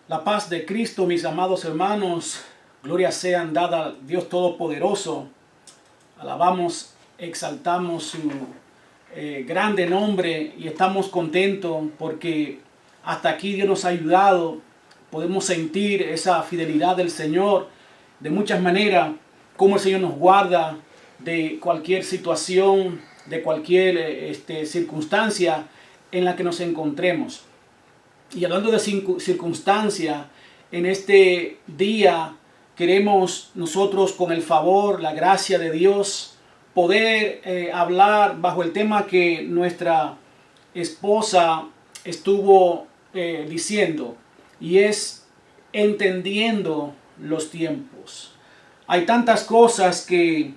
La paz de Cristo, mis amados hermanos, gloria sean dada a Dios Todopoderoso. Alabamos, exaltamos su grande nombre y estamos contentos porque hasta aquí Dios nos ha ayudado. Podemos sentir esa fidelidad del Señor de muchas maneras, como el Señor nos guarda de cualquier situación, de cualquier circunstancia en la que nos encontremos. Y hablando de circunstancia, en este día queremos nosotros, con el favor, la gracia de Dios, poder hablar bajo el tema que nuestra esposa estuvo diciendo, y es entendiendo los tiempos. Hay tantas cosas que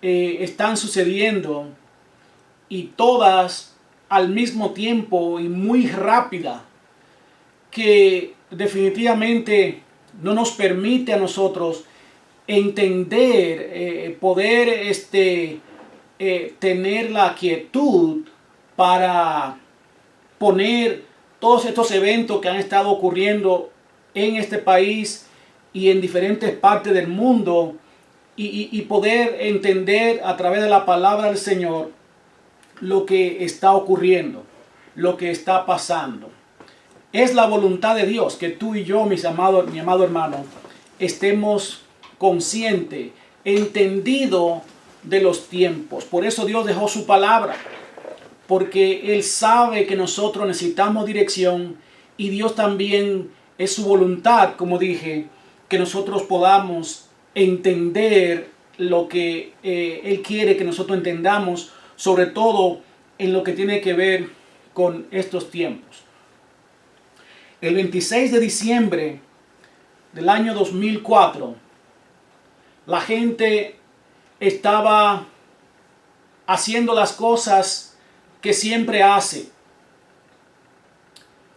están sucediendo y todas al mismo tiempo y muy rápida, que definitivamente no nos permite a nosotros entender, poder tener la quietud para poner todos estos eventos que han estado ocurriendo en este país y en diferentes partes del mundo y poder entender a través de la palabra del Señor lo que está ocurriendo, lo que está pasando. Es la voluntad de Dios que tú y yo, mi amado hermano, estemos conscientes, entendidos de los tiempos. Por eso Dios dejó su palabra, porque Él sabe que nosotros necesitamos dirección, y Dios también es su voluntad, como dije, que nosotros podamos entender lo que Él quiere que nosotros entendamos, sobre todo en lo que tiene que ver con estos tiempos. El 26 de diciembre del año 2004, la gente estaba haciendo las cosas que siempre hace.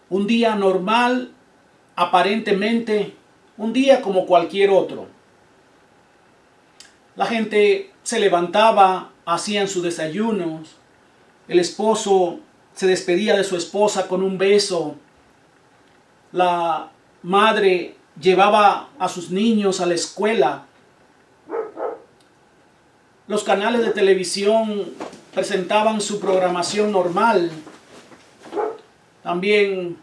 Un día normal, aparentemente, un día como cualquier otro. La gente se levantaba, hacían sus desayunos, el esposo se despedía de su esposa con un beso, la madre llevaba a sus niños a la escuela, los canales de televisión presentaban su programación normal, también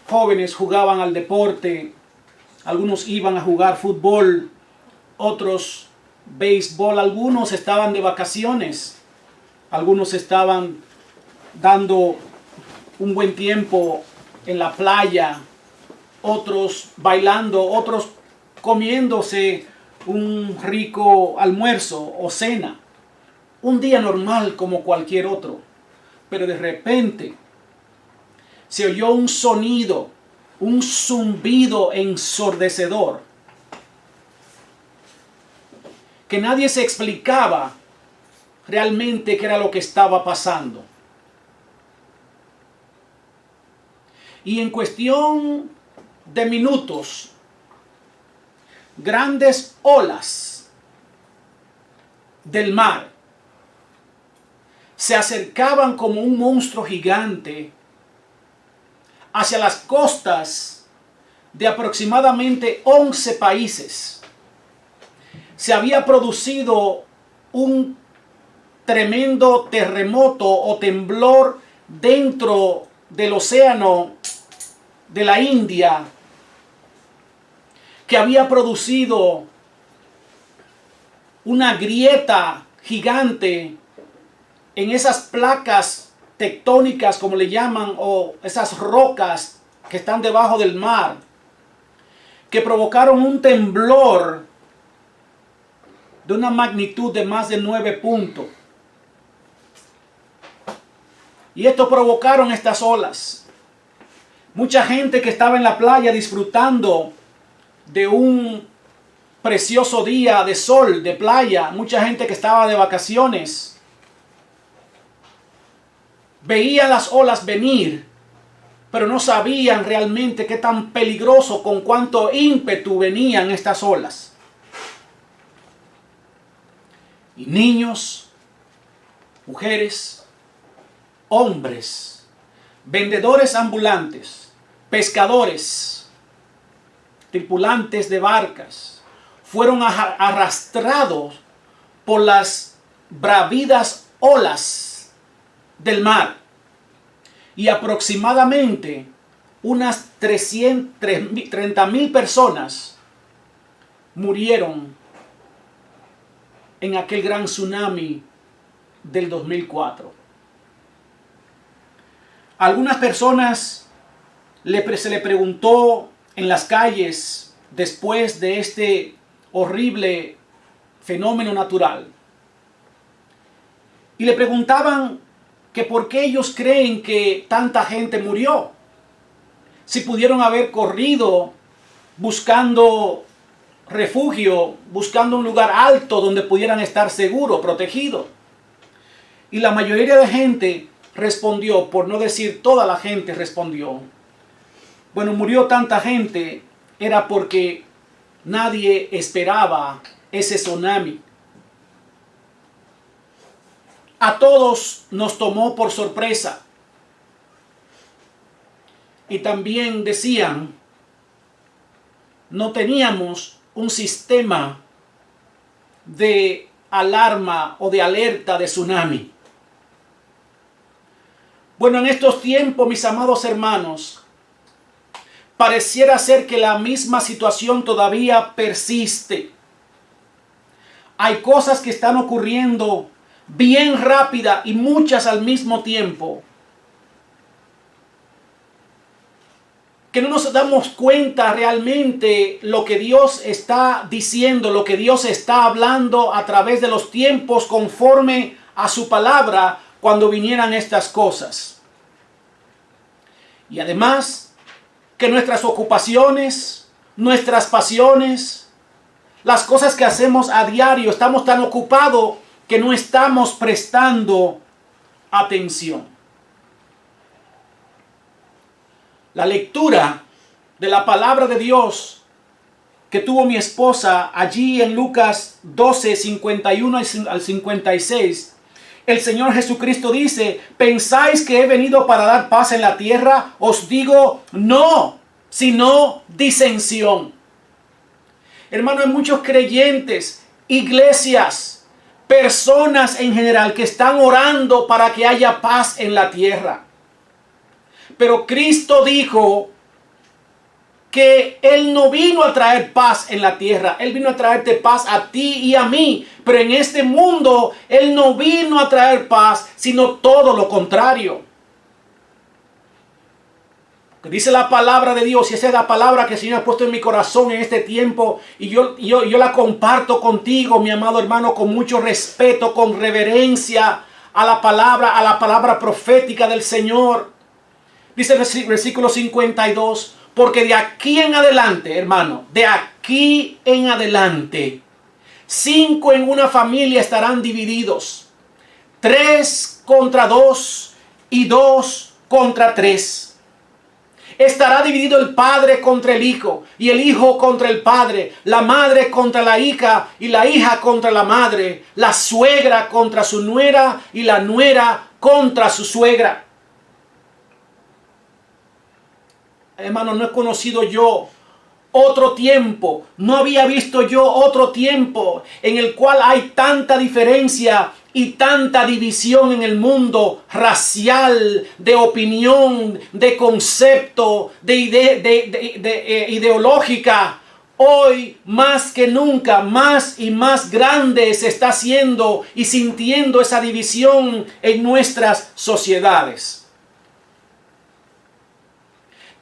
jóvenes jugaban al deporte, algunos iban a jugar fútbol, otros béisbol, algunos estaban de vacaciones, algunos estaban dando un buen tiempo en la playa, otros bailando, otros comiéndose un rico almuerzo o cena. Un día normal como cualquier otro. Pero de repente se oyó un sonido, un zumbido ensordecedor, que nadie se explicaba realmente qué era lo que estaba pasando. Y en cuestión de minutos, grandes olas del mar se acercaban como un monstruo gigante hacia las costas de aproximadamente 11 países. Se había producido un tremendo terremoto o temblor dentro del océano de la India, que había producido una grieta gigante en esas placas tectónicas, como le llaman, o esas rocas que están debajo del mar, que provocaron un temblor de una magnitud de más de 9 puntos. Y esto provocaron estas olas. Mucha gente que estaba en la playa disfrutando de un precioso día de sol, de playa, mucha gente que estaba de vacaciones, veían las olas venir, pero no sabían realmente qué tan peligroso, con cuánto ímpetu venían estas olas. Y niños, mujeres, hombres, vendedores ambulantes, pescadores, tripulantes de barcas, fueron arrastrados por las bravidas olas del mar. Y aproximadamente unas 30,000 personas murieron en aquel gran tsunami del 2004. A algunas personas se le preguntó en las calles después de este horrible fenómeno natural. Y le preguntaban que por qué ellos creen que tanta gente murió. Si pudieron haber corrido buscando refugio, buscando un lugar alto donde pudieran estar seguros, protegidos. Y la mayoría de gente respondió, por no decir toda la gente respondió, bueno, murió tanta gente, era porque nadie esperaba ese tsunami. A todos nos tomó por sorpresa. Y también decían, no teníamos un sistema de alarma o de alerta de tsunami. Bueno, en estos tiempos, mis amados hermanos, pareciera ser que la misma situación todavía persiste. Hay cosas que están ocurriendo bien rápida y muchas al mismo tiempo, que no nos damos cuenta realmente lo que Dios está diciendo, lo que Dios está hablando a través de los tiempos conforme a su palabra cuando vinieran estas cosas. Y además, que nuestras ocupaciones, nuestras pasiones, las cosas que hacemos a diario, estamos tan ocupados que no estamos prestando atención. La lectura de la palabra de Dios que tuvo mi esposa allí en Lucas 12, 51 al 56, el Señor Jesucristo dice, ¿pensáis que he venido para dar paz en la tierra? Os digo, no, sino disensión. Hermano, hay muchos creyentes, iglesias, personas en general que están orando para que haya paz en la tierra. Pero Cristo dijo que Él no vino a traer paz en la tierra. Él vino a traerte paz a ti y a mí. Pero en este mundo Él no vino a traer paz, sino todo lo contrario. Que dice la palabra de Dios, y esa es la palabra que el Señor ha puesto en mi corazón en este tiempo, y yo la comparto contigo, mi amado hermano, con mucho respeto, con reverencia a la palabra profética del Señor. Dice el versículo 52, porque de aquí en adelante, hermano, de aquí en adelante, 5 en una familia estarán divididos, 3 contra 2 y 2 contra 3. Estará dividido el padre contra el hijo, y el hijo contra el padre, la madre contra la hija, y la hija contra la madre, la suegra contra su nuera, y la nuera contra su suegra. Hermano, no he conocido yo otro tiempo, no había visto yo otro tiempo en el cual hay tanta diferencia y tanta división en el mundo racial, de opinión, de concepto, de ideológica. Hoy más que nunca, más y más grande se está haciendo y sintiendo esa división en nuestras sociedades.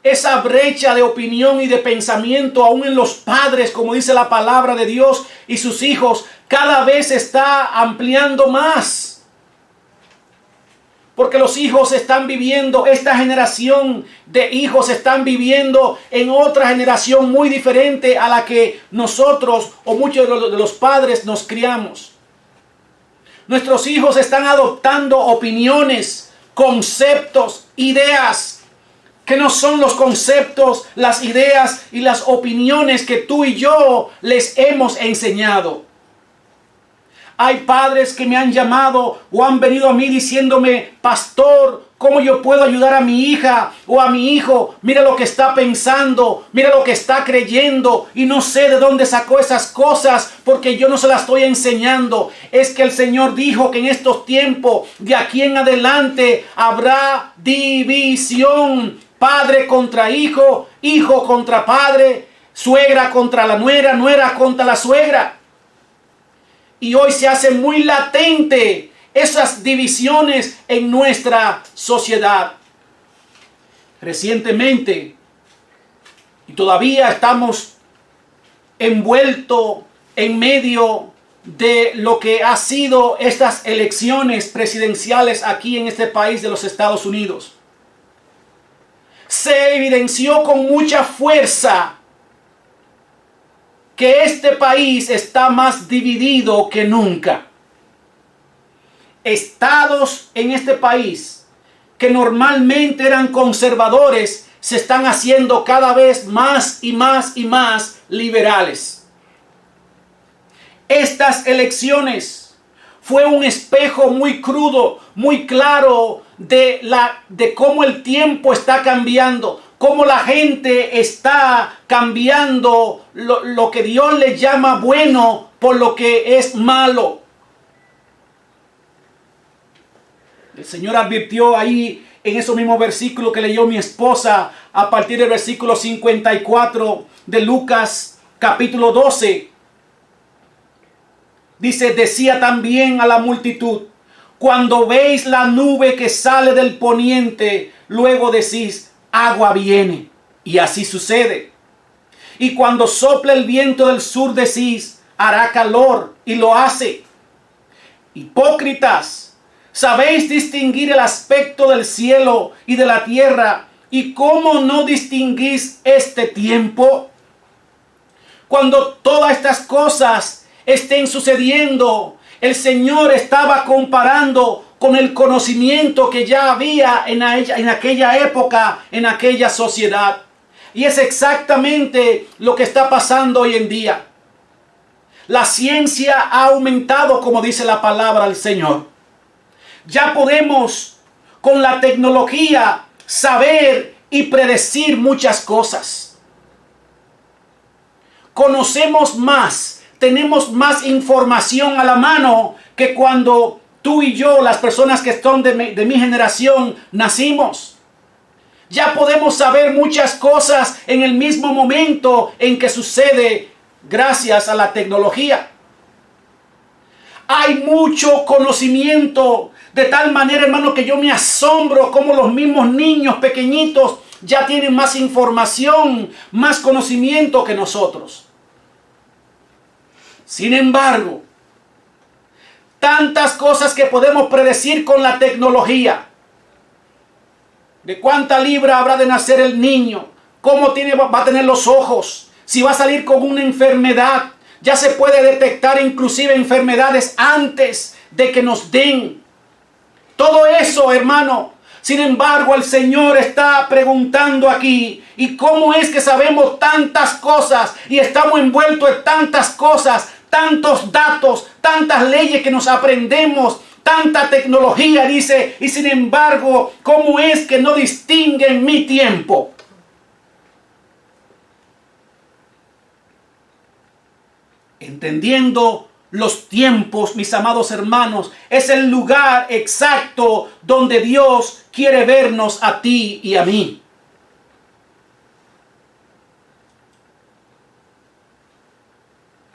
Esa brecha de opinión y de pensamiento aún en los padres, como dice la palabra de Dios, y sus hijos, cada vez se está ampliando más. Porque los hijos están viviendo, esta generación de hijos están viviendo en otra generación muy diferente a la que nosotros o muchos de los padres nos criamos. Nuestros hijos están adoptando opiniones, conceptos, ideas, que no son los conceptos, las ideas y las opiniones que tú y yo les hemos enseñado. Hay padres que me han llamado o han venido a mí diciéndome, pastor, ¿Cómo yo puedo ayudar a mi hija o a mi hijo? Mira lo que está pensando, mira lo que está creyendo y no sé de dónde sacó esas cosas porque yo no se las estoy enseñando. Es que el Señor dijo que en estos tiempos, de aquí en adelante, habrá división. Padre contra hijo, hijo contra padre, suegra contra la nuera, nuera contra la suegra. Y hoy se hace muy latente esas divisiones en nuestra sociedad. Recientemente, y todavía estamos envueltos en medio de lo que ha sido estas elecciones presidenciales aquí en este país de los Estados Unidos. Se evidenció con mucha fuerza que este país está más dividido que nunca. Estados en este país que normalmente eran conservadores se están haciendo cada vez más y más y más liberales. Estas elecciones fue un espejo muy crudo, muy claro de cómo el tiempo está cambiando, cómo la gente está cambiando lo que Dios le llama bueno por lo que es malo. El Señor advirtió ahí en esos mismos versículos que leyó mi esposa a partir del versículo 54 de Lucas capítulo 12. Dice, decía también a la multitud, cuando veis la nube que sale del poniente, luego decís, agua viene. Y así sucede. Y cuando sopla el viento del sur, decís, hará calor. Y lo hace. Hipócritas, ¿sabéis distinguir el aspecto del cielo y de la tierra? ¿Y cómo no distinguís este tiempo? Cuando todas estas cosas estén sucediendo, el Señor estaba comparando con el conocimiento que ya había en aquella época, en aquella sociedad. Y es exactamente lo que está pasando hoy en día. La ciencia ha aumentado, como dice la palabra del Señor. Ya podemos, con la tecnología, saber y predecir muchas cosas. Conocemos más, tenemos más información a la mano que cuando tú y yo, las personas que son de mi generación, nacimos. Ya podemos saber muchas cosas en el mismo momento en que sucede gracias a la tecnología. Hay mucho conocimiento, de tal manera, hermano, que yo me asombro como los mismos niños pequeñitos ya tienen más información, más conocimiento que nosotros. Sin embargo, tantas cosas que podemos predecir con la tecnología. De cuánta libra habrá de nacer el niño, cómo va a tener los ojos, si va a salir con una enfermedad. Ya se puede detectar inclusive enfermedades antes de que nos den. Todo eso, hermano. Sin embargo, el Señor está preguntando aquí, ¿y cómo es que sabemos tantas cosas y estamos envueltos en tantas cosas, tantos datos, tantas leyes que nos aprendemos, tanta tecnología? Dice, y sin embargo, ¿cómo es que no distinguen mi tiempo? Entendiendo los tiempos, mis amados hermanos, es el lugar exacto donde Dios quiere vernos a ti y a mí.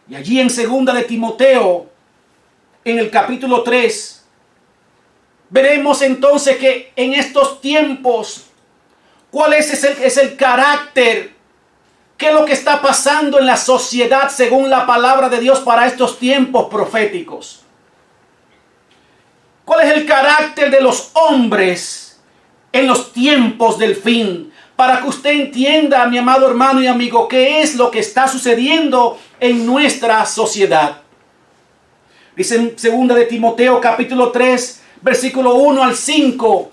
Y allí en 2 de Timoteo, en el capítulo 3, veremos entonces que en estos tiempos, ¿cuál es el carácter? ¿Qué es lo que está pasando en la sociedad según la palabra de Dios para estos tiempos proféticos? ¿Cuál es el carácter de los hombres en los tiempos del fin? Para que usted entienda, mi amado hermano y amigo, qué es lo que está sucediendo en nuestra sociedad. Dice en 2 de Timoteo capítulo 3, versículo 1 al 5.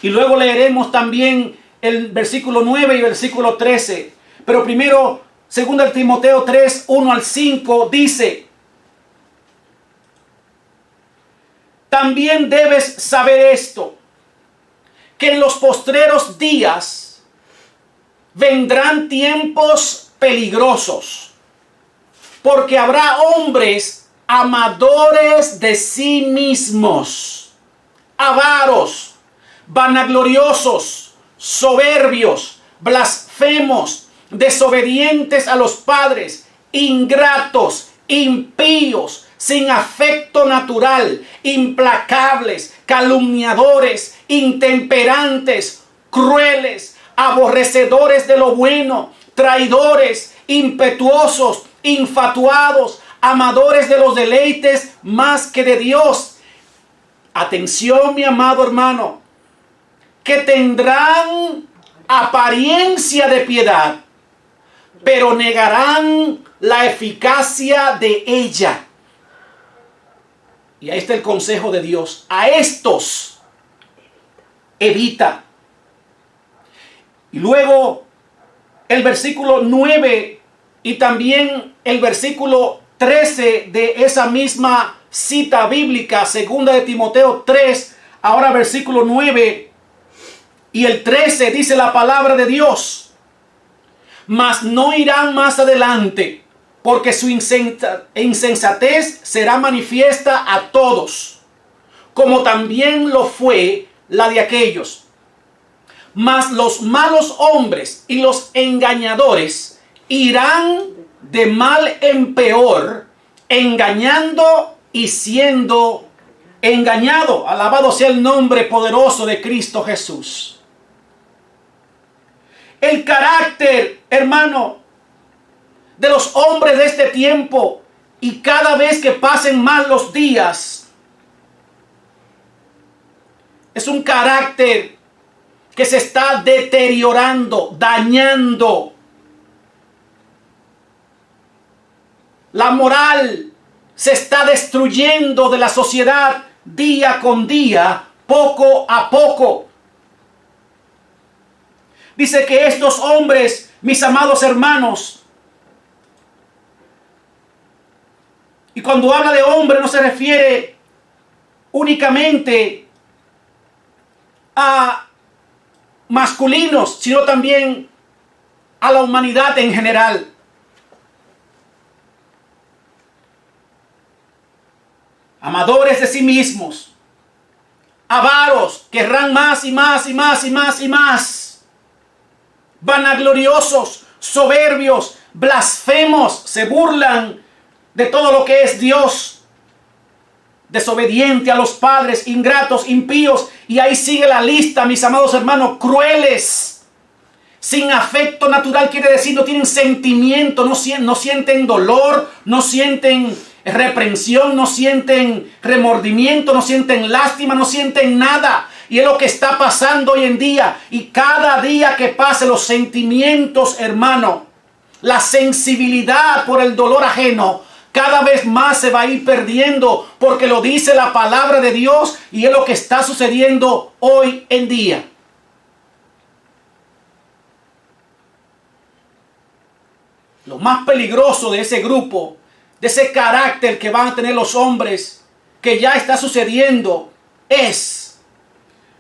Y luego leeremos también el versículo 9 y versículo 13. Pero primero, 2 de Timoteo 3, 1 al 5, dice: también debes saber esto, que en los postreros días vendrán tiempos peligrosos, porque habrá hombres amadores de sí mismos, avaros, vanagloriosos, soberbios, blasfemos, desobedientes a los padres, ingratos, impíos, sin afecto natural, implacables, calumniadores, intemperantes, crueles, aborrecedores de lo bueno, traidores, impetuosos, infatuados, amadores de los deleites más que de Dios. Atención, mi amado hermano, que tendrán apariencia de piedad, pero negarán la eficacia de ella. Y ahí está el consejo de Dios. A estos evita. Y luego el versículo 9 y también el versículo 13 de esa misma cita bíblica, segunda de Timoteo 3, ahora versículo 9 y el 13 dice la palabra de Dios: mas no irán más adelante, porque su insensatez será manifiesta a todos, como también lo fue la de aquellos. Mas los malos hombres y los engañadores irán de mal en peor, engañando y siendo engañado. Alabado sea el nombre poderoso de Cristo Jesús. El carácter, hermano, de los hombres de este tiempo, y cada vez que pasen más los días, es un carácter que se está deteriorando, dañando. La moral se está destruyendo de la sociedad día con día, poco a poco. Dice que estos hombres, mis amados hermanos, y cuando habla de hombre no se refiere únicamente a masculinos, sino también a la humanidad en general. Amadores de sí mismos, avaros, querrán más y más y más y más y más, vanagloriosos, soberbios, blasfemos, se burlan de todo lo que es Dios, desobediente a los padres, ingratos, impíos, y ahí sigue la lista, mis amados hermanos, crueles, sin afecto natural, quiere decir no tienen sentimiento, no sienten dolor, no sienten reprensión, no sienten remordimiento, no sienten lástima, no sienten nada. Y es lo que está pasando hoy en día. Y cada día que pase, los sentimientos, hermano, la sensibilidad por el dolor ajeno, cada vez más se va a ir perdiendo, porque lo dice la palabra de Dios y es lo que está sucediendo hoy en día. Lo más peligroso de ese grupo, de ese carácter que van a tener los hombres, que ya está sucediendo, es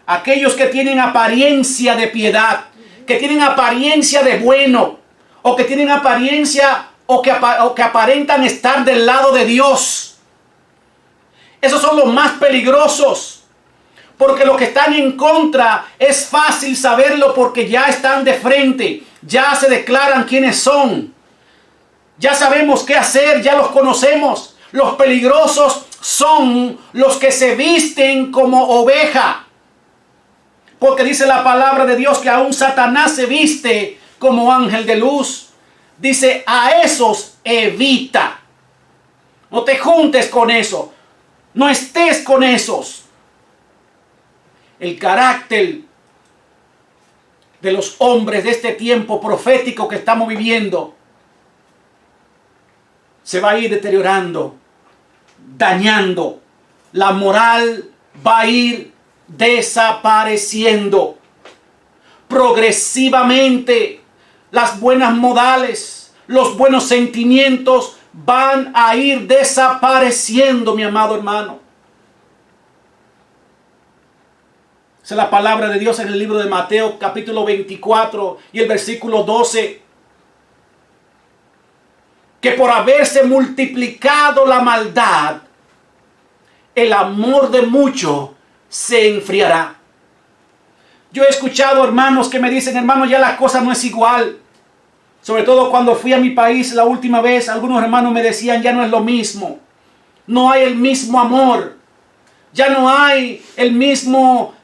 aquellos que tienen apariencia de piedad, que tienen apariencia de bueno, o que tienen apariencia o que aparentan estar del lado de Dios. Esos son los más peligrosos, porque los que están en contra es fácil saberlo, porque ya están de frente, ya se declaran quiénes son, ya sabemos qué hacer, ya los conocemos. Los peligrosos son los que se visten como oveja, porque dice la palabra de Dios que aún Satanás se viste como ángel de luz. Dice, a esos evita. No te juntes con eso. No estés con esos. El carácter de los hombres de este tiempo profético que estamos viviendo se va a ir deteriorando, dañando. La moral va a ir desapareciendo. Progresivamente, las buenas modales, los buenos sentimientos van a ir desapareciendo, mi amado hermano. Esa es la palabra de Dios en el libro de Mateo, capítulo 24 y el versículo 12. Que por haberse multiplicado la maldad, el amor de muchos se enfriará. Yo he escuchado hermanos que me dicen, hermano, ya la cosa no es igual. Sobre todo cuando fui a mi país la última vez, algunos hermanos me decían, ya no es lo mismo. No hay el mismo amor. Ya no hay el mismo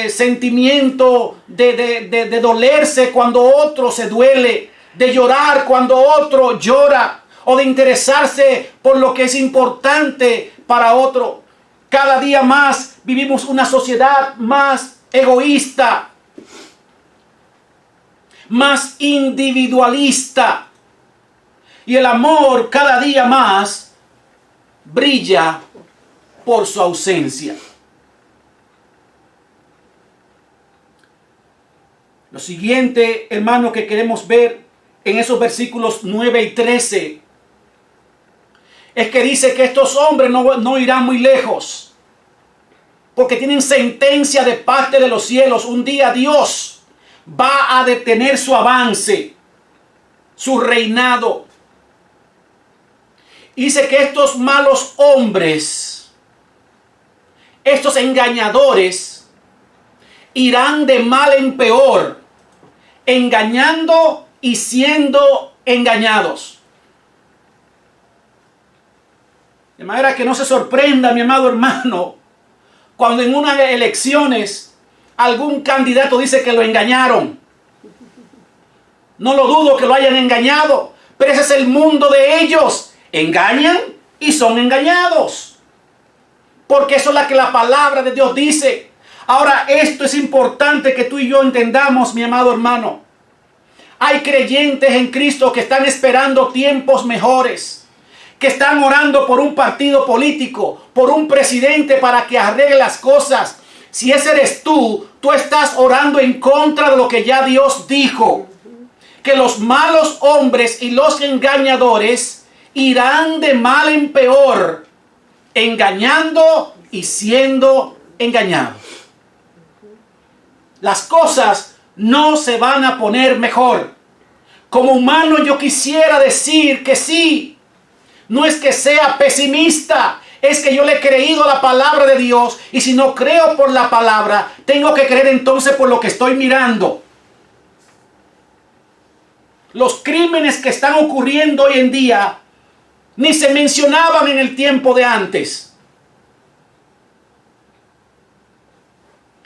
sentimiento de dolerse cuando otro se duele, de llorar cuando otro llora, o de interesarse por lo que es importante para otro. Cada día más vivimos una sociedad más egoísta, más individualista, y el amor cada día más brilla por su ausencia. Lo siguiente, hermano, que queremos ver en esos versículos 9 y 13 es que dice que estos hombres no irán muy lejos, porque tienen sentencia de parte de los cielos. Un día Dios va a detener su avance, su reinado. Dice que estos malos hombres, estos engañadores, irán de mal en peor, engañando y siendo engañados. De manera que no se sorprenda, mi amado hermano, cuando en unas elecciones algún candidato dice que lo engañaron. No lo dudo que lo hayan engañado, pero ese es el mundo de ellos. Engañan y son engañados. Porque eso es lo que la palabra de Dios dice. Ahora, esto es importante que tú y yo entendamos, mi amado hermano. Hay creyentes en Cristo que están esperando tiempos mejores, que están orando por un partido político, por un presidente para que arregle las cosas. Si ese eres tú, tú estás orando en contra de lo que ya Dios dijo. Que los malos hombres y los engañadores irán de mal en peor, engañando y siendo engañados. Las cosas no se van a poner mejor. Como humano yo quisiera decir que sí. No es que sea pesimista, es que yo le he creído a la palabra de Dios, y si no creo por la palabra, tengo que creer entonces por lo que estoy mirando. Los crímenes que están ocurriendo hoy en día ni se mencionaban en el tiempo de antes.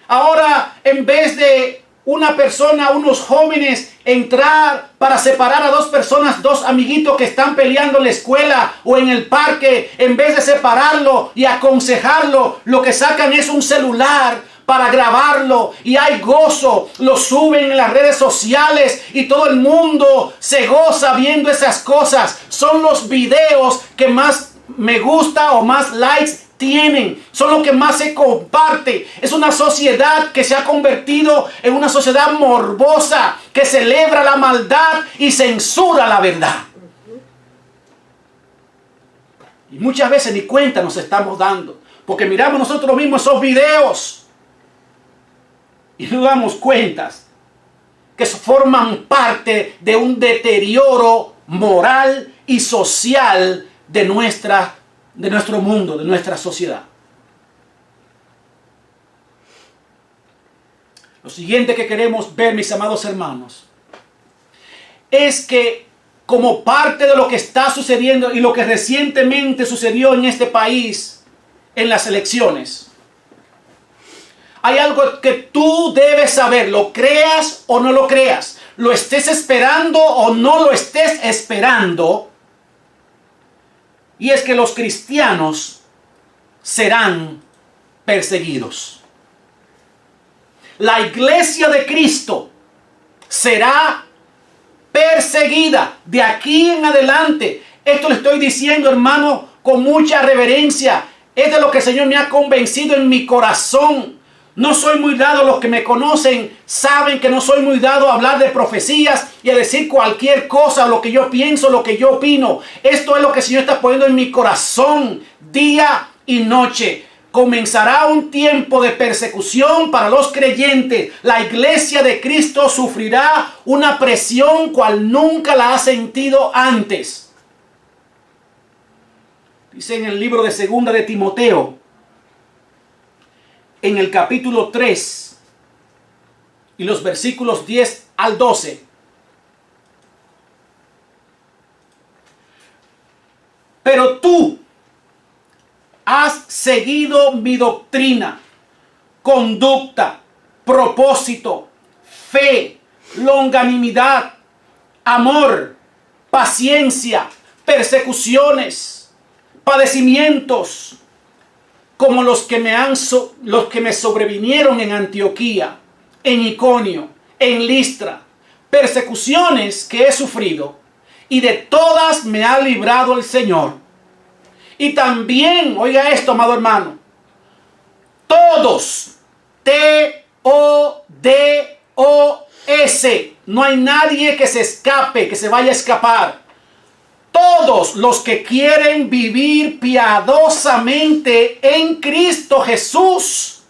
Ahora, en vez de una persona, unos jóvenes, entrar para separar a dos personas, dos amiguitos que están peleando en la escuela o en el parque, en vez de separarlo y aconsejarlo, lo que sacan es un celular para grabarlo, y hay gozo, lo suben en las redes sociales y todo el mundo se goza viendo esas cosas. Son los videos que más me gusta o más likes tienen, son los que más se comparte. Es una sociedad que se ha convertido en una sociedad morbosa, que celebra la maldad y censura la verdad. Y muchas veces ni cuenta nos estamos dando, porque miramos nosotros mismos esos videos y nos damos cuentas que forman parte de un deterioro moral y social de nuestro mundo, de nuestra sociedad. Lo siguiente que queremos ver, mis amados hermanos, es que como parte de lo que está sucediendo y lo que recientemente sucedió en este país, en las elecciones, hay algo que tú debes saber, lo creas o no lo creas, lo estés esperando o no lo estés esperando, y es que los cristianos serán perseguidos. La iglesia de Cristo será perseguida de aquí en adelante. Esto le estoy diciendo, hermano, con mucha reverencia. Es de lo que el Señor me ha convencido en mi corazón. No soy muy dado, los que me conocen saben que no soy muy dado a hablar de profecías y a decir cualquier cosa, lo que yo pienso, lo que yo opino. Esto es lo que el Señor está poniendo en mi corazón día y noche. comenzará un tiempo de persecución para los creyentes. La iglesia de Cristo sufrirá una presión cual nunca la ha sentido antes. Dice en el libro de Segunda de Timoteo, en el capítulo 3 y los versículos 10 al 12. Pero tú has seguido mi doctrina, conducta, propósito, fe, longanimidad, amor, paciencia, persecuciones, padecimientos, como los que me sobrevinieron en Antioquía, en Iconio, en Listra, persecuciones que he sufrido, y de todas me ha librado el Señor. Y también, oiga esto, amado hermano, todos, T-O-D-O-S, no hay nadie que se escape, que se vaya a escapar. Todos los que quieren vivir piadosamente en Cristo Jesús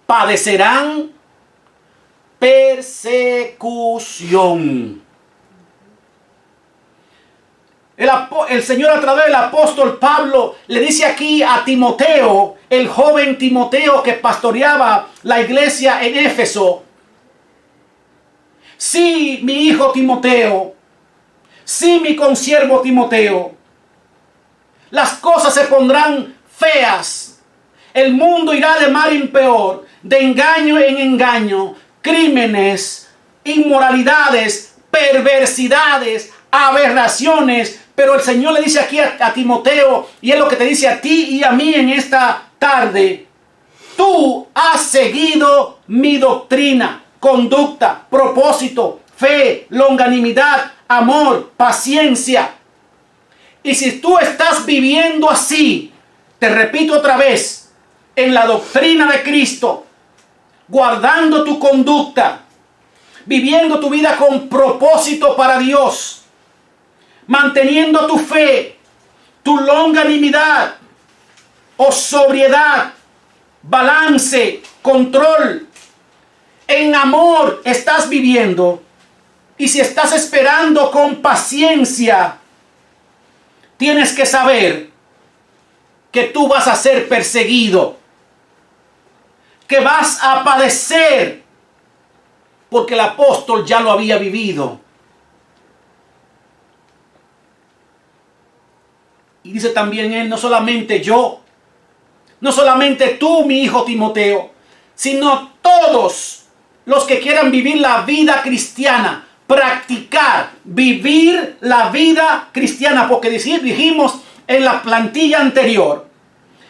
padecerán persecución. El Señor, a través del apóstol Pablo, le dice aquí a Timoteo, el joven Timoteo que pastoreaba la iglesia en Éfeso: sí, mi hijo Timoteo, sí, mi consiervo Timoteo, las cosas se pondrán feas. El mundo irá de mal en peor, de engaño en engaño, crímenes, inmoralidades, perversidades, aberraciones. Pero el Señor le dice aquí a Timoteo, y es lo que te dice a ti y a mí en esta tarde: tú has seguido mi doctrina, conducta, propósito, fe, longanimidad, amor, paciencia. Y si tú estás viviendo así, te repito otra vez, en la doctrina de Cristo, guardando tu conducta, viviendo tu vida con propósito para Dios, manteniendo tu fe, tu longanimidad o sobriedad, balance, control, en amor estás viviendo, y si estás esperando con paciencia, tienes que saber que tú vas a ser perseguido, que vas a padecer, porque el apóstol ya lo había vivido. Y dice también él: no solamente yo, no solamente tú, mi hijo Timoteo, sino todos los que quieran vivir la vida cristiana, practicar, vivir la vida cristiana, porque dijimos en la plantilla anterior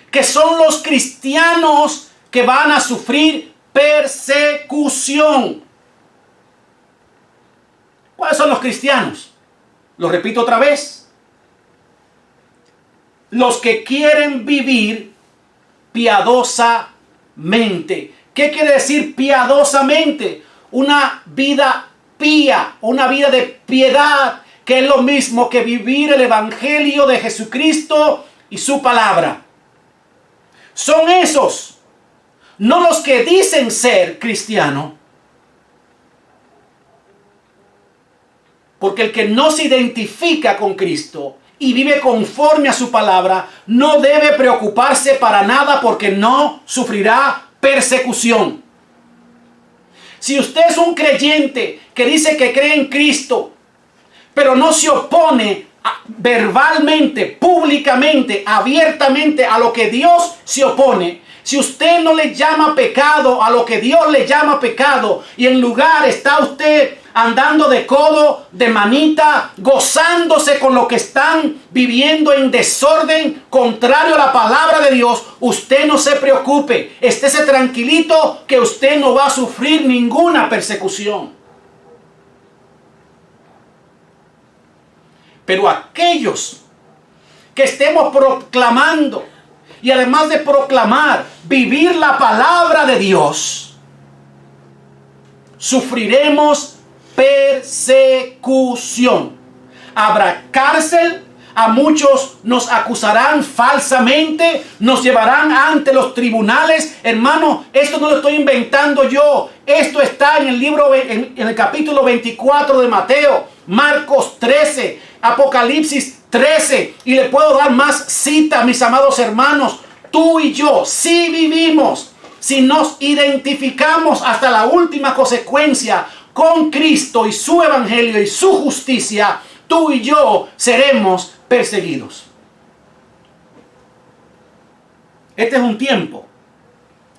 que son los cristianos que van a sufrir persecución. ¿Cuáles son los cristianos? Lo repito otra vez: los que quieren vivir piadosamente. ¿Qué quiere decir piadosamente? Una vida pía, una vida de piedad, que es lo mismo que vivir el evangelio de Jesucristo y su palabra. Son esos, no los que dicen ser cristianos. Porque el que no se identifica con Cristo y vive conforme a su palabra, no debe preocuparse para nada, porque no sufrirá persecución. Si usted es un creyente que dice que cree en Cristo, pero no se opone verbalmente, públicamente, abiertamente a lo que Dios se opone, si usted no le llama pecado a lo que Dios le llama pecado, y en lugar está usted andando de codo, de manita, gozándose con lo que están viviendo en desorden, contrario a la palabra de Dios, usted no se preocupe. Estése tranquilito que usted no va a sufrir ninguna persecución. Pero aquellos que estemos proclamando, y además de proclamar, vivir la palabra de Dios, sufriremos persecución. Habrá cárcel, A muchos nos acusarán falsamente, nos llevarán ante los tribunales. Hermano, esto no lo estoy inventando yo. Esto está en el libro, en el capítulo 24 de Mateo, Marcos 13, Apocalipsis 13. Y le puedo dar más citas, mis amados hermanos. Tú y yo, si vivimos, si nos identificamos hasta la última consecuencia con Cristo y su evangelio y su justicia, tú y yo seremos perseguidos. Este es un tiempo,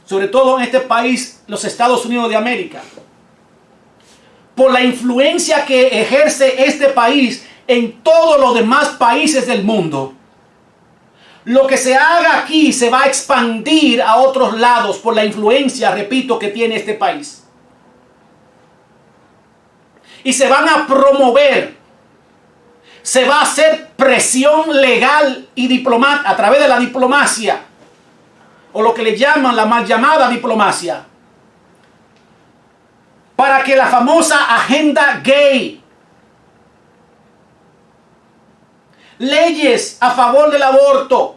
sobre todo en este país, los Estados Unidos de América, por la influencia que ejerce este país en todos los demás países del mundo. Lo que se haga aquí se va a expandir a otros lados por la influencia, repito, que tiene este país. Y se van a promover, se va a hacer presión legal y diplomática a través de la diplomacia, o lo que le llaman la mal llamada diplomacia, para que la famosa agenda gay, leyes a favor del aborto,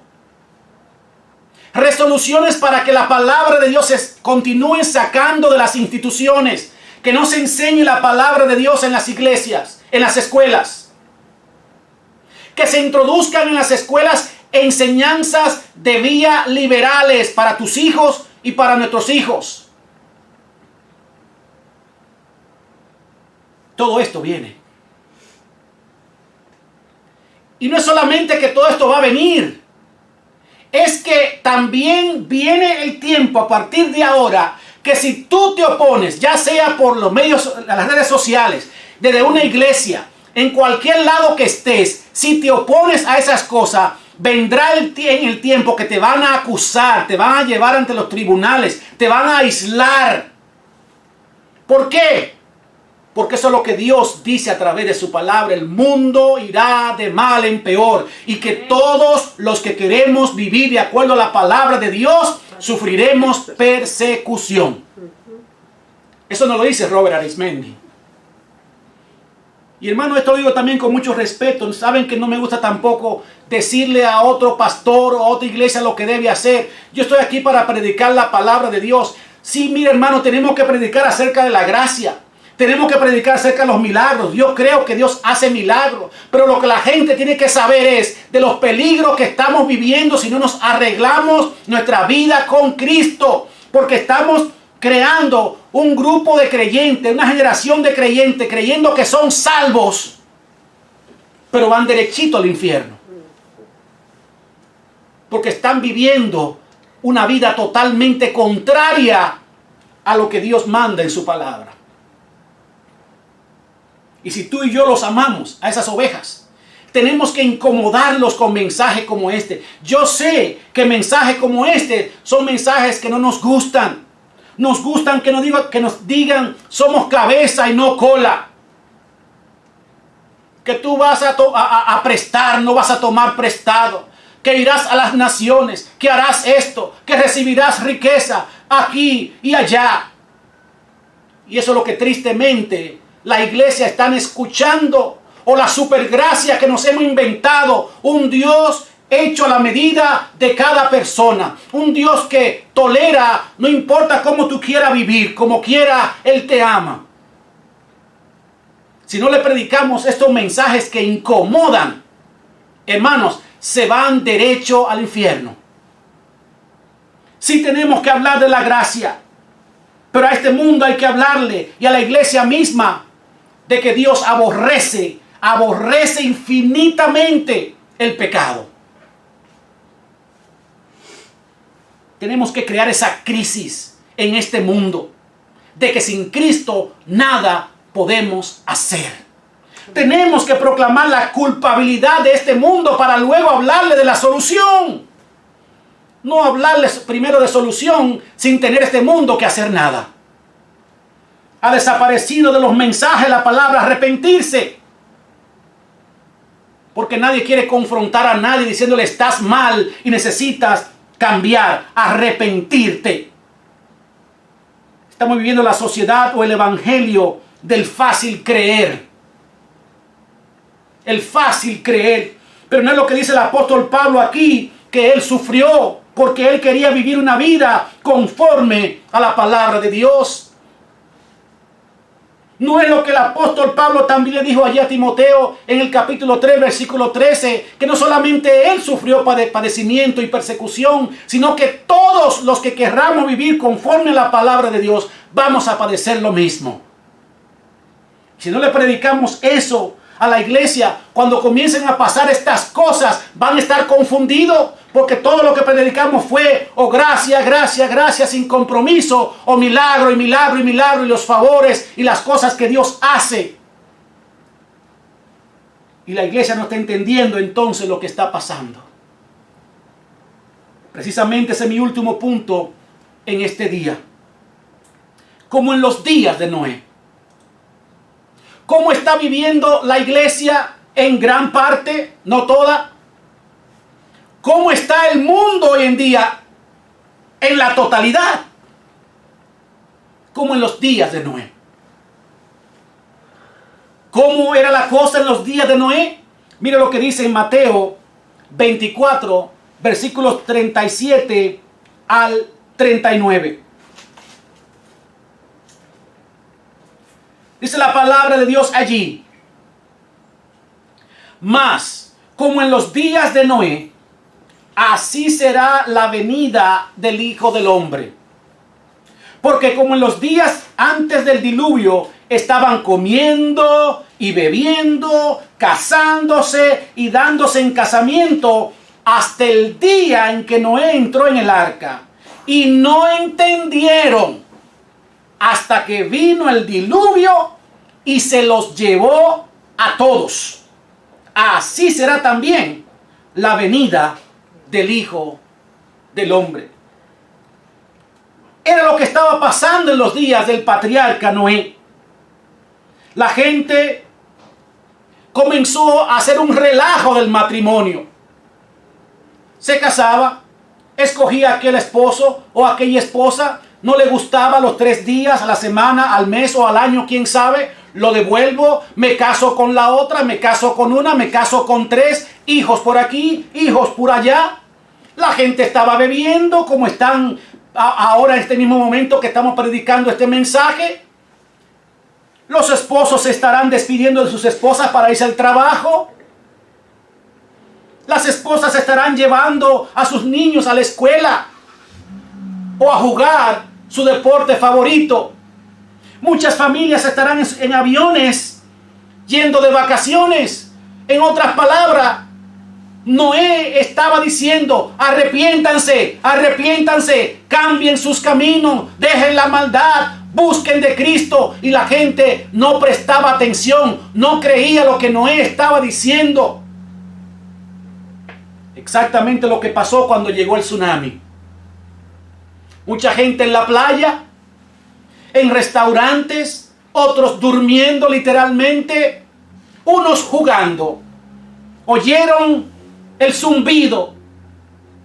resoluciones para que la palabra de Dios se continúe sacando de las instituciones, que no se enseñe la palabra de Dios en las iglesias, en las escuelas, que se introduzcan en las escuelas enseñanzas de vía liberales para tus hijos y para nuestros hijos. Todo esto viene. Y no es solamente que todo esto va a venir, es que también viene el tiempo a partir de ahora que si tú te opones, ya sea por los medios, las redes sociales, desde una iglesia, en cualquier lado que estés, si te opones a esas cosas, vendrá el tiempo que te van a acusar, te van a llevar ante los tribunales, te van a aislar. ¿Por qué? Porque eso es lo que Dios dice a través de su palabra. El mundo irá de mal en peor. Y que todos los que queremos vivir de acuerdo a la palabra de Dios, sufriremos persecución. Eso nos lo dice Robert Arismendi. Y hermano, esto lo digo también con mucho respeto. Saben que no me gusta tampoco decirle a otro pastor o a otra iglesia lo que debe hacer. Yo estoy aquí para predicar la palabra de Dios. Sí, mire hermano, tenemos que predicar acerca de la gracia. Tenemos que predicar acerca de los milagros. Yo creo que Dios hace milagros. Pero lo que la gente tiene que saber es de los peligros que estamos viviendo si no nos arreglamos nuestra vida con Cristo. Porque estamos creando un grupo de creyentes, una generación de creyentes, creyendo que son salvos, pero van derechito al infierno. Porque están viviendo una vida totalmente contraria a lo que Dios manda en su palabra. Y si tú y yo los amamos, a esas ovejas, tenemos que incomodarlos con mensajes como este. Yo sé que mensajes como este son mensajes que no nos gustan. Nos gustan que nos digan somos cabeza y no cola. Que tú vas a prestar, no vas a tomar prestado. Que irás a las naciones, que harás esto, que recibirás riqueza aquí y allá. Y eso es lo que tristemente la iglesia están escuchando, o la supergracia que nos hemos inventado, un Dios hecho a la medida de cada persona, un Dios que tolera, no importa cómo tú quieras vivir, como quiera, Él te ama. Si no le predicamos estos mensajes que incomodan, hermanos, se van derecho al infierno. Sí tenemos que hablar de la gracia, pero a este mundo hay que hablarle, y a la iglesia misma, de que Dios aborrece infinitamente el pecado. Tenemos que crear esa crisis en este mundo, de que sin Cristo nada podemos hacer. Tenemos que proclamar la culpabilidad de este mundo para luego hablarle de la solución. No hablarles primero de solución sin tener este mundo que hacer nada. Ha desaparecido de los mensajes la palabra arrepentirse. Porque nadie quiere confrontar a nadie diciéndole estás mal y necesitas cambiar, arrepentirte. Estamos viviendo la sociedad o el evangelio del fácil creer. El fácil creer. Pero no es lo que dice el apóstol Pablo aquí, que él sufrió porque él quería vivir una vida conforme a la palabra de Dios. No es lo que el apóstol Pablo también le dijo allí a Timoteo en el capítulo 3, versículo 13, que no solamente él sufrió padecimiento y persecución, sino que todos los que querramos vivir conforme a la palabra de Dios, vamos a padecer lo mismo. Si no le predicamos eso a la iglesia, cuando comiencen a pasar estas cosas, van a estar confundidos, porque todo lo que predicamos fue, gracia, gracia, gracia, sin compromiso, o milagro, y milagro, y milagro, y los favores, y las cosas que Dios hace. Y la iglesia no está entendiendo entonces lo que está pasando. Precisamente ese es mi último punto en este día. Como en los días de Noé. ¿Cómo está viviendo la iglesia en gran parte, no toda? ¿Cómo está el mundo hoy en día en la totalidad? Como en los días de Noé. ¿Cómo era la cosa en los días de Noé? Mira lo que dice en Mateo 24, versículos 37 al 39. Dice la palabra de Dios allí. Mas, como en los días de Noé, así será la venida del Hijo del Hombre. Porque como en los días antes del diluvio, estaban comiendo y bebiendo, casándose y dándose en casamiento, hasta el día en que Noé entró en el arca. Y no entendieron hasta que vino el diluvio y se los llevó a todos. Así será también la venida del Hijo del Hombre. Era lo que estaba pasando en los días del patriarca Noé. La gente comenzó a hacer un relajo del matrimonio. Se casaba, escogía aquel esposo o aquella esposa. No le gustaba los 3 días, a la semana, al mes o al año, quién sabe. Lo devuelvo, me caso con la otra, me caso con una, me caso con 3. Hijos por aquí, hijos por allá. La gente estaba bebiendo como están ahora en este mismo momento que estamos predicando este mensaje. Los esposos se estarán despidiendo de sus esposas para irse al trabajo. Las esposas estarán llevando a sus niños a la escuela o a jugar su deporte favorito. Muchas familias estarán en aviones yendo de vacaciones. En otras palabras, Noé estaba diciendo: arrepiéntanse, arrepiéntanse, cambien sus caminos, dejen la maldad, busquen de Cristo. Y la gente no prestaba atención, no creía lo que Noé estaba diciendo. Exactamente lo que pasó cuando llegó el tsunami. Mucha gente en la playa, en restaurantes, otros durmiendo literalmente, unos jugando. Oyeron el zumbido,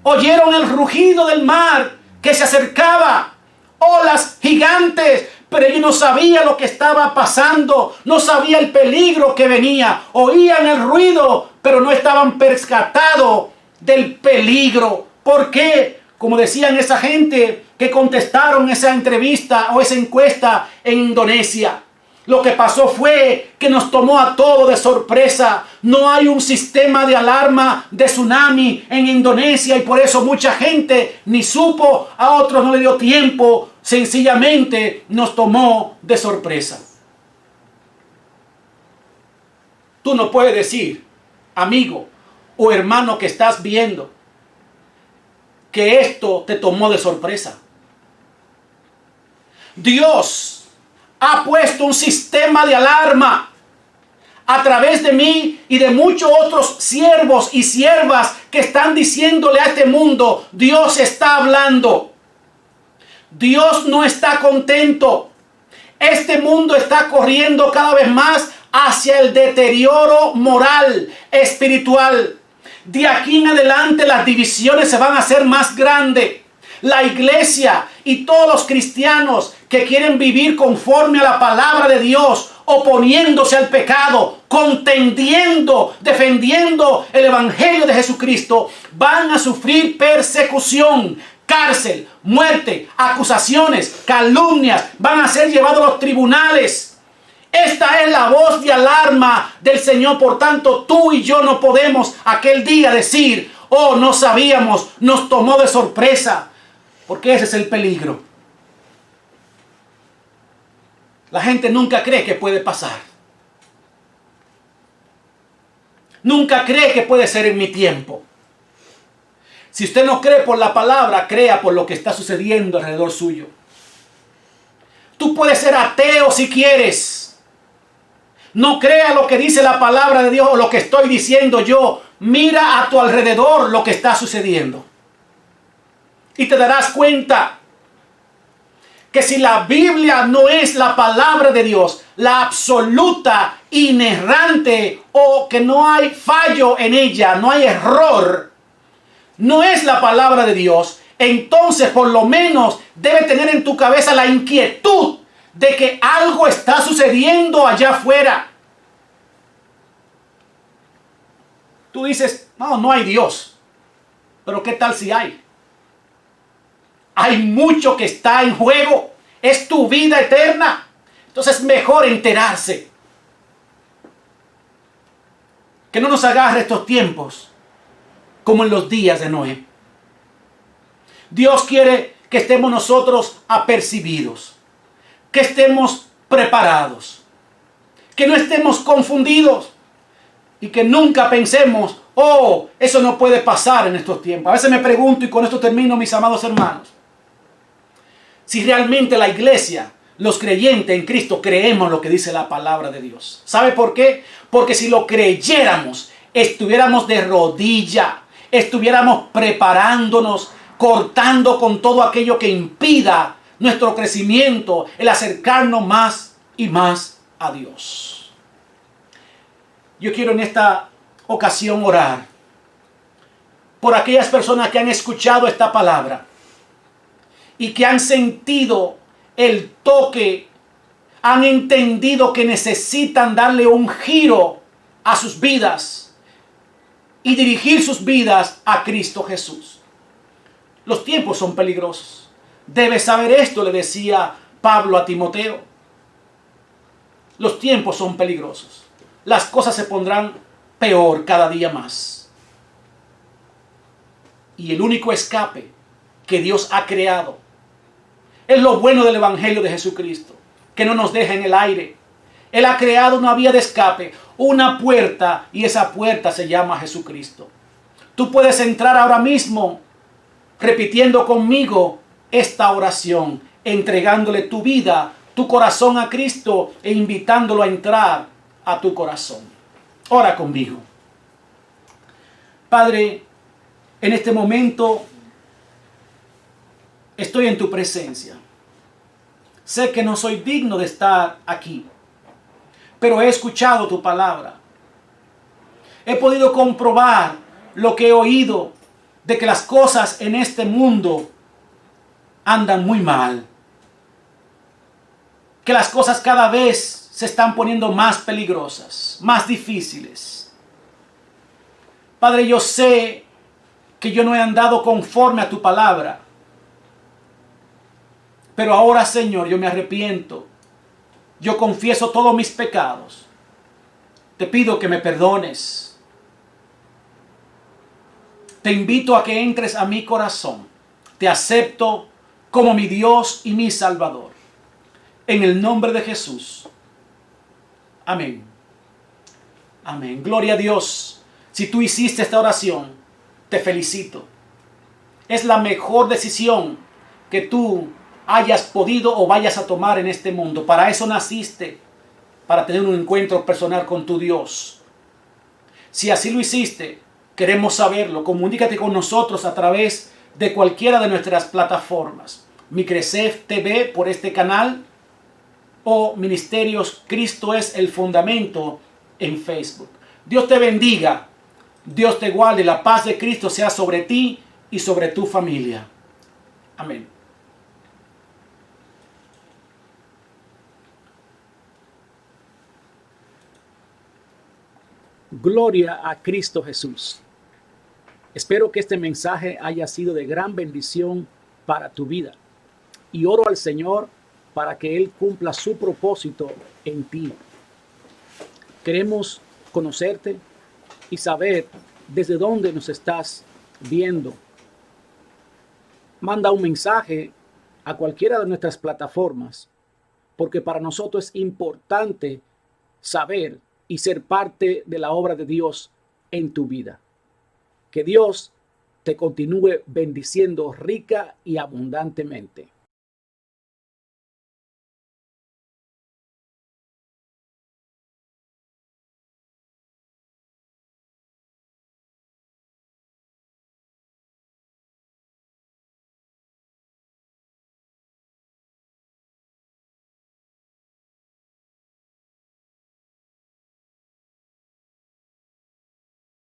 oyeron el rugido del mar que se acercaba, olas gigantes, pero ellos no sabían lo que estaba pasando, no sabían el peligro que venía. Oían el ruido, pero no estaban percatados del peligro. ¿Por qué? Como decían esa gente que contestaron esa entrevista o esa encuesta en Indonesia. Lo que pasó fue que nos tomó a todos de sorpresa. No hay un sistema de alarma de tsunami en Indonesia y por eso mucha gente ni supo, a otros no le dio tiempo. Sencillamente nos tomó de sorpresa. Tú no puedes decir, amigo o hermano que estás viendo, que esto te tomó de sorpresa. Dios ha puesto un sistema de alarma a través de mí y de muchos otros siervos y siervas que están diciéndole a este mundo: Dios está hablando. Dios no está contento. Este mundo está corriendo cada vez más hacia el deterioro moral, espiritual. De aquí en adelante las divisiones se van a hacer más grandes. La iglesia y todos los cristianos que quieren vivir conforme a la palabra de Dios oponiéndose al pecado, contendiendo, defendiendo el Evangelio de Jesucristo, van a sufrir persecución, cárcel, muerte, acusaciones, calumnias, van a ser llevados a los tribunales. Esta es la voz de alarma del Señor. Por tanto, tú y yo no podemos aquel día decir, oh, no sabíamos, nos tomó de sorpresa, porque ese es el peligro. La gente nunca cree que puede pasar. Nunca cree que puede ser en mi tiempo. Si usted no cree por la palabra, crea por lo que está sucediendo alrededor suyo. Tú puedes ser ateo si quieres. No crea lo que dice la palabra de Dios o lo que estoy diciendo yo. Mira a tu alrededor lo que está sucediendo. Y te darás cuenta que si la Biblia no es la palabra de Dios, la absoluta, inerrante, o que no hay fallo en ella, no hay error, no es la palabra de Dios, entonces por lo menos debe tener en tu cabeza la inquietud de que algo está sucediendo allá afuera. Tú dices, no hay Dios. Pero ¿qué tal si hay? Hay mucho que está en juego. Es tu vida eterna. Entonces es mejor enterarse. Que no nos agarre estos tiempos como en los días de Noé. Dios quiere que estemos nosotros apercibidos. Que estemos preparados. Que no estemos confundidos. Y que nunca pensemos, oh, eso no puede pasar en estos tiempos. A veces me pregunto, y con esto termino, mis amados hermanos, si realmente la iglesia, los creyentes en Cristo, creemos lo que dice la palabra de Dios. ¿Sabe por qué? Porque si lo creyéramos, estuviéramos de rodilla, estuviéramos preparándonos, cortando con todo aquello que impida nuestro crecimiento, el acercarnos más y más a Dios. Yo quiero en esta ocasión orar por aquellas personas que han escuchado esta palabra y que han sentido el toque, han entendido que necesitan darle un giro a sus vidas y dirigir sus vidas a Cristo Jesús. Los tiempos son peligrosos. Debes saber esto, le decía Pablo a Timoteo. Los tiempos son peligrosos. Las cosas se pondrán peor cada día más. Y el único escape que Dios ha creado es lo bueno del Evangelio de Jesucristo, que no nos deja en el aire. Él ha creado una vía de escape, una puerta, y esa puerta se llama Jesucristo. Tú puedes entrar ahora mismo repitiendo conmigo esta oración, entregándole tu vida, tu corazón a Cristo e invitándolo a entrar a tu corazón. Ora conmigo. Padre, en este momento estoy en tu presencia. Sé que no soy digno de estar aquí, pero he escuchado tu palabra. He podido comprobar lo que he oído, de que las cosas en este mundo andan muy mal. Que las cosas cada vez se están poniendo más peligrosas, más difíciles. Padre, yo sé que yo no he andado conforme a tu palabra. Pero ahora, Señor, yo me arrepiento. Yo confieso todos mis pecados. Te pido que me perdones. Te invito a que entres a mi corazón. Te acepto como mi Dios y mi Salvador. En el nombre de Jesús. Amén. Amén. Gloria a Dios. Si tú hiciste esta oración, te felicito. Es la mejor decisión que tú hayas podido o vayas a tomar en este mundo. Para eso naciste, para tener un encuentro personal con tu Dios. Si así lo hiciste, queremos saberlo. Comunícate con nosotros a través de cualquiera de nuestras plataformas. Micresef TV por este canal o Ministerios Cristo es el Fundamento en Facebook. Dios te bendiga, Dios te guarde, la paz de Cristo sea sobre ti y sobre tu familia. Amén. Gloria a Cristo Jesús. Espero que este mensaje haya sido de gran bendición para tu vida. Y oro al Señor para que Él cumpla su propósito en ti. Queremos conocerte y saber desde dónde nos estás viendo. Manda un mensaje a cualquiera de nuestras plataformas, porque para nosotros es importante saber y ser parte de la obra de Dios en tu vida. Que Dios te continúe bendiciendo rica y abundantemente.